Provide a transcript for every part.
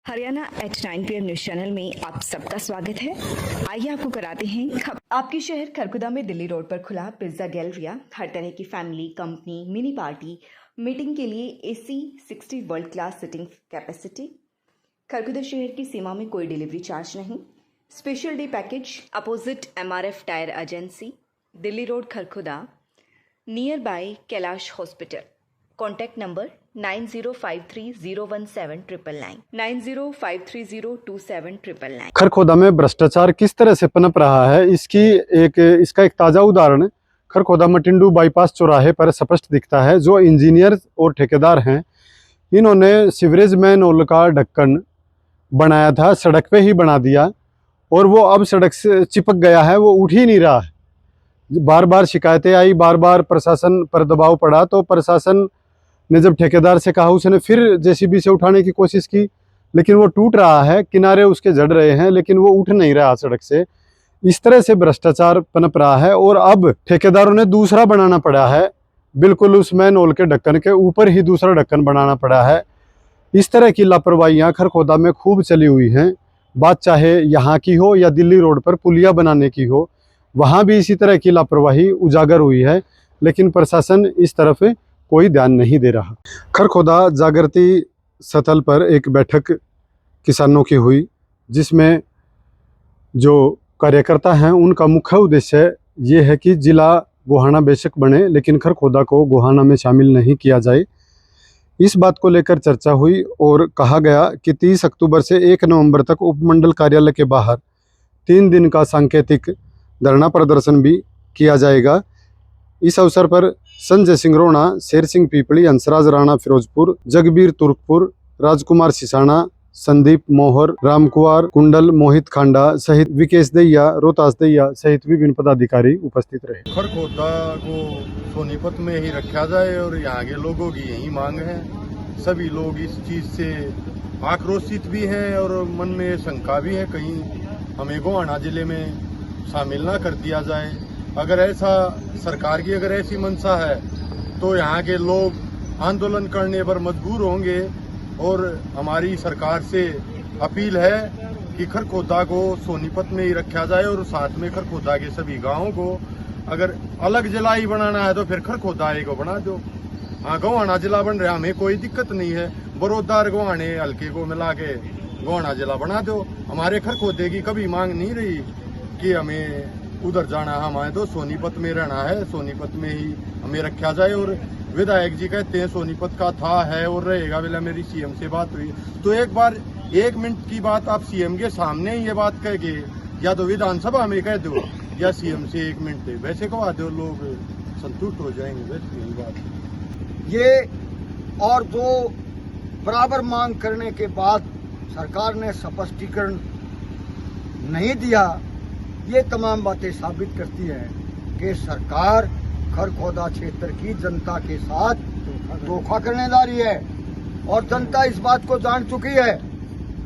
Haryana at 9 PM news channel में आप सबका स्वागत है। आइए आपको कराते हैं खबर। आपके शहर खरखुदा में दिल्ली रोड पर खुला पिज्जा गैलरिया। हर तरह की family, company, mini party, meeting के लिए AC 60 world class sitting capacity. Kharkhoda शहर की सीमा में कोई डिलीवरी चार्ज नहीं। Special day package opposite MRF tyre agency, Delhi road Kharkhoda, near by Kailash hospital. Contact number 9053017999 9053027999। Kharkhoda में भ्रष्टाचार किस तरह से पनप रहा है इसका एक ताजा उदाहरण खरखोदा मटिंडू बाईपास चौराहे पर स्पष्ट दिखता है। जो इंजीनियर और ठेकेदार हैं, इन्होंने सीवरेज मैन होल का ढक्कन बनाया था, सड़क पे ही बना दिया और वो अब सड़क से चिपक गया है, वो उठ ही नहीं रहा है। बार बार शिकायतें आई, बार बार प्रशासन पर दबाव पड़ा, तो प्रशासन ने जब ठेकेदार से कहा, उसने फिर JCB से उठाने की कोशिश की, लेकिन वो टूट रहा है, किनारे उसके जड़ रहे हैं, लेकिन वो उठ नहीं रहा सड़क से। इस तरह से भ्रष्टाचार पनप रहा है और अब ठेकेदारों ने दूसरा बनाना पड़ा है, बिल्कुल उस मैन होल के ढक्कन के ऊपर ही दूसरा ढक्कन बनाना पड़ा है। इस तरह की लापरवाहियां खरखोदा में खूब चली हुई हैं। बात चाहे यहाँ की हो या दिल्ली रोड पर पुलिया बनाने की हो, वहाँ भी इसी तरह की लापरवाही उजागर हुई है, लेकिन प्रशासन इस तरफ कोई ध्यान नहीं दे रहा। खरखोदा जागृति स्थल पर एक बैठक किसानों की हुई, जिसमें जो कार्यकर्ता हैं उनका मुख्य उद्देश्य ये है कि जिला गोहाना बेशक बने, लेकिन खरखोदा को गोहाना में शामिल नहीं किया जाए। इस बात को लेकर चर्चा हुई और कहा गया कि 30 अक्टूबर से 1 नवंबर तक उपमंडल कार्यालय के बाहर 3 दिन का सांकेतिक धरना प्रदर्शन भी किया जाएगा। इस अवसर पर संजय सिंह रोणा, शेर सिंह पीपली, हंसराज राणा फिरोजपुर, जगबीर तुर्कपुर, राजकुमार सिसाना, संदीप मोहर, रामकुमार कुंडल, मोहित खांडा सहित विकेश दैया, रोहतास दैया सहित विभिन्न पदाधिकारी उपस्थित रहे। खरखोदा को सोनीपत में ही रखा जाए और यहाँ के लोगों की यही मांग है। सभी लोग इस चीज से आक्रोशित भी हैं और मन में शंका भी है, कहीं हमें गोहाना जिले में शामिल ना कर दिया जाए। अगर ऐसा सरकार की अगर ऐसी मंशा है तो यहाँ के लोग आंदोलन करने पर मजबूर होंगे और हमारी सरकार से अपील है कि खरखोदा को सोनीपत में ही रखा जाए और साथ में खरखोदा के सभी गांवों को अगर अलग जिला ही बनाना है तो फिर खरखोदा को बना दो। हाँ, गोहाना जिला बन रहा, हमें कोई दिक्कत नहीं है। बड़ौदा और गोहाने हल्के को मिला के गोहाना जिला बना दो। हमारे खरखोदे की कभी मांग नहीं रही कि हमें उधर जाना है, हमें तो सोनीपत में रहना है, सोनीपत में ही हमें रखा जाए। और विधायक जी कहते हैं सोनीपत का था, है और रहेगा। बोला मेरी CM से बात हुई तो एक बार 1 मिनट की बात आप CM के सामने ही ये बात कह के या तो विधानसभा में कह दो या CM से 1 मिनट वैसे कहा दो, लोग संतुष्ट हो जाएंगे। बस यही बात ये। और जो बराबर मांग करने के बाद सरकार ने स्पष्टीकरण नहीं दिया, ये तमाम बातें साबित करती हैं कि सरकार खरखोदा क्षेत्र की जनता के साथ धोखा करने जा रही है और जनता इस बात को जान चुकी है।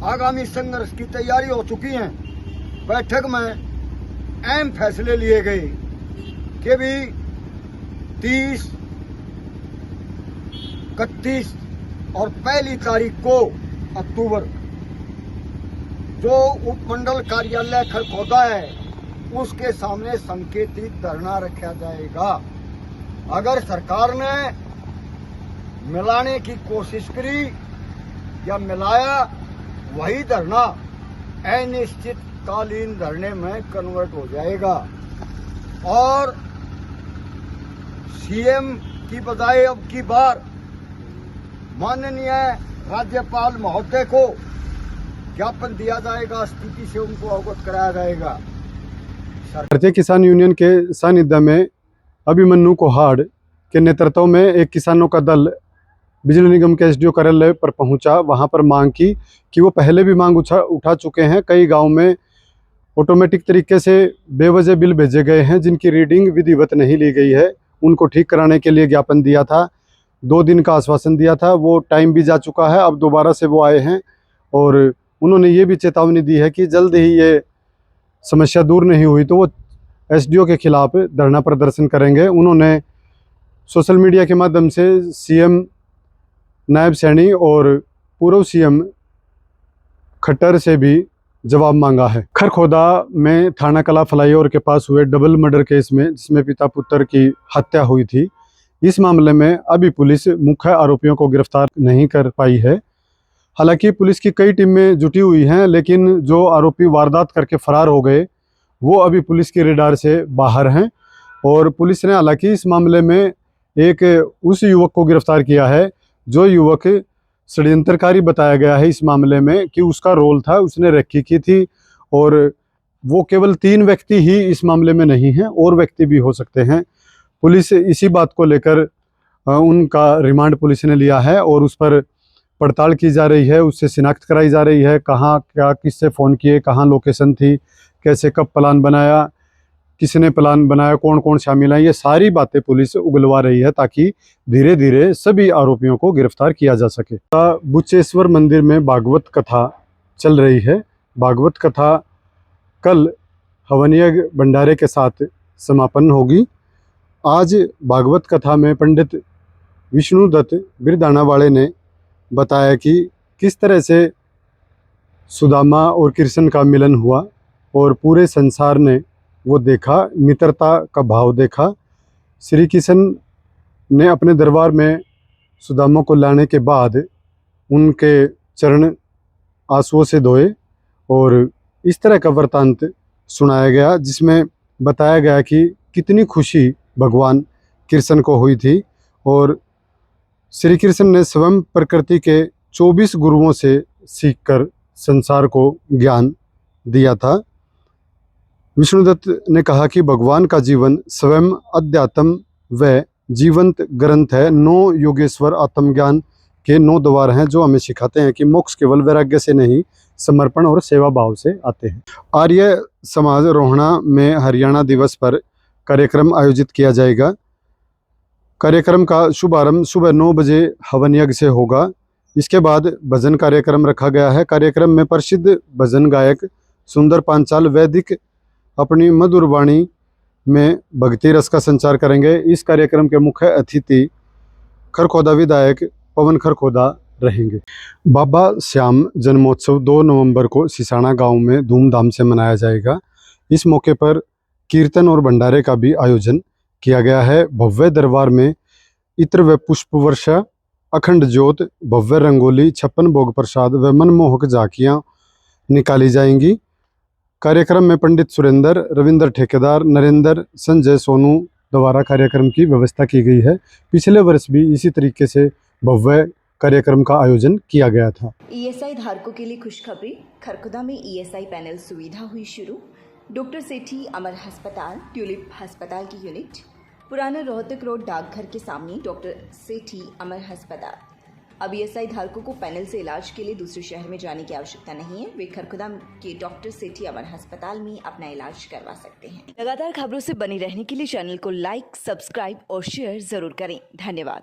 आगामी संघर्ष की तैयारी हो चुकी है। बैठक में अहम फैसले लिए गए कि भी 30, 31 और 1 तारीख को अक्टूबर जो उपमंडल कार्यालय खरखोदा है उसके सामने संकेतित धरना रखा जाएगा। अगर सरकार ने मिलाने की कोशिश करी या मिलाया, वही धरना अनिश्चितकालीन धरने में कन्वर्ट हो जाएगा और CM की बजाय अब की बार माननीय राज्यपाल महोदय को ज्ञापन दिया जाएगा, स्थिति से उनको अवगत कराया जाएगा। भारतीय किसान यूनियन के सानिध्य में अभिमन्यु कोहाड़ के नेतृत्व में एक किसानों का दल बिजली निगम के SDO कार्यालय पर पहुंचा। वहां पर मांग की कि वो पहले भी मांग उठा चुके हैं। कई गांव में ऑटोमेटिक तरीके से बेवजह बिल भेजे गए हैं जिनकी रीडिंग विधिवत नहीं ली गई है। उनको ठीक कराने के लिए ज्ञापन दिया था, 2 दिन का आश्वासन दिया था, वो टाइम भी जा चुका है। अब दोबारा से वो आए हैं और उन्होंने ये भी चेतावनी दी है कि जल्द ही ये समस्या दूर नहीं हुई तो वो SDO के खिलाफ धरना प्रदर्शन करेंगे। उन्होंने सोशल मीडिया के माध्यम से CM, नायब सैनी और पूर्व CM खट्टर से भी जवाब मांगा है। खरखोदा में थाना कला फ्लाईओवर के पास हुए डबल मर्डर केस में जिसमें पिता पुत्र की हत्या हुई थी, इस मामले में अभी पुलिस मुख्य आरोपियों को गिरफ्तार नहीं कर पाई है। हालांकि पुलिस की कई टीमें जुटी हुई हैं, लेकिन जो आरोपी वारदात करके फरार हो गए वो अभी पुलिस के रेडार से बाहर हैं। और पुलिस ने हालांकि इस मामले में एक उस युवक को गिरफ्तार किया है जो युवक षड्यंत्रकारी बताया गया है इस मामले में कि उसका रोल था, उसने रेकी की थी। और वो केवल 3 व्यक्ति ही इस मामले में नहीं हैं, और व्यक्ति भी हो सकते हैं। पुलिस इसी बात को लेकर उनका रिमांड पुलिस ने लिया है और उस पर पड़ताल की जा रही है, उससे शिनाख्त कराई जा रही है, कहाँ क्या किससे फ़ोन किए, कहाँ लोकेशन थी, कैसे कब प्लान बनाया, किसने प्लान बनाया, कौन कौन शामिल है, ये सारी बातें पुलिस उगलवा रही है ताकि धीरे धीरे सभी आरोपियों को गिरफ्तार किया जा सके। बुचेश्वर मंदिर में भागवत कथा चल रही है। भागवत कथा कल हवनीय भंडारे के साथ समापन होगी। आज भागवत कथा में पंडित विष्णुदत्त बिरदाना वाले ने बताया कि किस तरह से सुदामा और कृष्ण का मिलन हुआ और पूरे संसार ने वो देखा, मित्रता का भाव देखा। श्री कृष्ण ने अपने दरबार में सुदामा को लाने के बाद उनके चरण आंसुओं से धोए और इस तरह का वृतांत सुनाया गया जिसमें बताया गया कि कितनी खुशी भगवान कृष्ण को हुई थी। और श्री कृष्ण ने स्वयं प्रकृति के 24 गुरुओं से सीखकर संसार को ज्ञान दिया था। विष्णुदत्त ने कहा कि भगवान का जीवन स्वयं अध्यात्म व जीवंत ग्रंथ है। 9 योगेश्वर आत्मज्ञान के 9 द्वार हैं जो हमें सिखाते हैं कि मोक्ष केवल वैराग्य से नहीं, समर्पण और सेवा भाव से आते हैं। आर्य समाज रोहणा में हरियाणा दिवस पर कार्यक्रम आयोजित किया जाएगा। कार्यक्रम का शुभारंभ सुबह 9 बजे हवन यज्ञ से होगा। इसके बाद भजन कार्यक्रम रखा गया है। कार्यक्रम में प्रसिद्ध भजन गायक सुंदर पांचाल वैदिक अपनी मधुर वाणी में भक्ति रस का संचार करेंगे। इस कार्यक्रम के मुख्य अतिथि खरखोदा विधायक पवन खरखोदा रहेंगे। बाबा श्याम जन्मोत्सव 2 नवंबर को सिसाना गांव में धूमधाम से मनाया जाएगा। इस मौके पर कीर्तन और भंडारे का भी आयोजन किया गया है। भव्य दरबार में इत्र व पुष्प वर्षा, अखंड ज्योत, भव्य रंगोली, 56 भोग प्रसाद व मनमोहक झांकियाँ निकाली जाएंगी। कार्यक्रम में पंडित सुरेंद्र, रविंद्र ठेकेदार, नरेंद्र, संजय सोनू द्वारा कार्यक्रम की व्यवस्था की गई है। पिछले वर्ष भी इसी तरीके से भव्य कार्यक्रम का आयोजन किया गया था। ईएसआई धारकों के लिए खुशखबरी, खरखुदा में ईएसआई पैनल सुविधा हुई शुरू। डॉक्टर सेठी अमर अस्पताल, ट्यूलिप अस्पताल की यूनिट, पुराना रोहतक रोड डाकघर के सामने डॉक्टर सेठी अमर अस्पताल। अब ईएसआई धारकों को पैनल से इलाज के लिए दूसरे शहर में जाने की आवश्यकता नहीं है। वे खरखुदा के डॉक्टर सेठी अमर अस्पताल में अपना इलाज करवा सकते हैं। लगातार खबरों से बने रहने के लिए चैनल को लाइक, सब्सक्राइब और शेयर जरूर करें। धन्यवाद।